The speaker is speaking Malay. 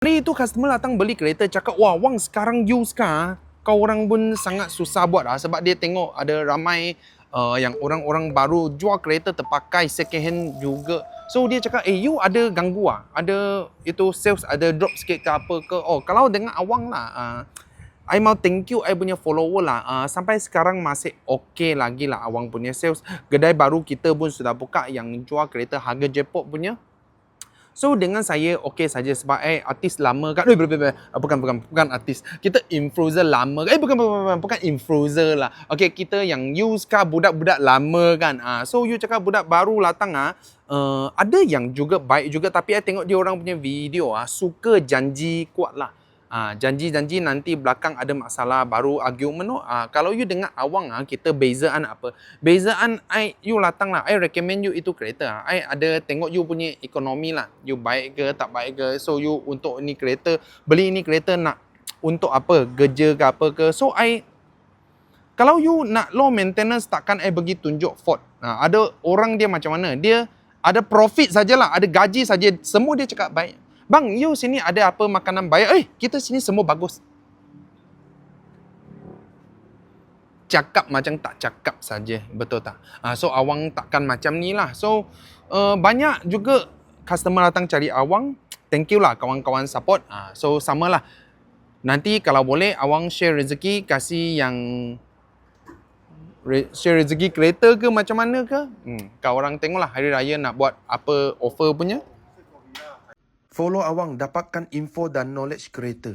Hari itu customer datang beli kereta cakap, wah wang sekarang used car, kau orang pun sangat susah buat lah. Sebab dia tengok ada ramai yang orang-orang baru jual kereta terpakai second hand juga. So dia cakap, you ada ganggu lah? Ada itu sales ada drop sikit ke apa ke? Oh kalau dengan awang lah, I mau thank you I punya follower lah. Sampai sekarang masih okay lagi lah awang punya sales. Kedai baru kita pun sudah buka yang jual kereta harga jackpot punya. So dengan saya okey saja sebab artis lama kan. Bukan artis. Kita influencer lama. Bukan influencer lah. Okey, kita yang use car budak-budak lama kan. So you cakap budak baru datang ada yang juga baik juga tapi I tengok dia orang punya video suka janji kuat lah. Janji-janji nanti belakang ada masalah baru argument. Kalau you dengar awang kita bezaan apa? Bezaan you datang lah. I recommend you itu kereta. I ada tengok you punya ekonomi lah. You baik ke tak baik ke. So you untuk ini kereta, beli ini kereta nak untuk apa? Kerja ke apa ke. So kalau you nak low maintenance takkan I bagi tunjuk Ford. Ada orang dia macam mana? Dia ada profit sajalah, ada gaji saja, semua dia cakap baik. Bang, you sini ada apa makanan baik? Kita sini semua bagus. Cakap macam tak cakap saja, betul tak? So awang takkan macam ni lah. So banyak juga customer datang cari awang. Thank you lah kawan-kawan support. So samalah. Nanti kalau boleh awang share rezeki, kasih yang share rezeki kereta ke macam mana ke. Kau orang tengoklah hari raya nak buat apa offer punya. Follow awang dapatkan info dan knowledge kereta.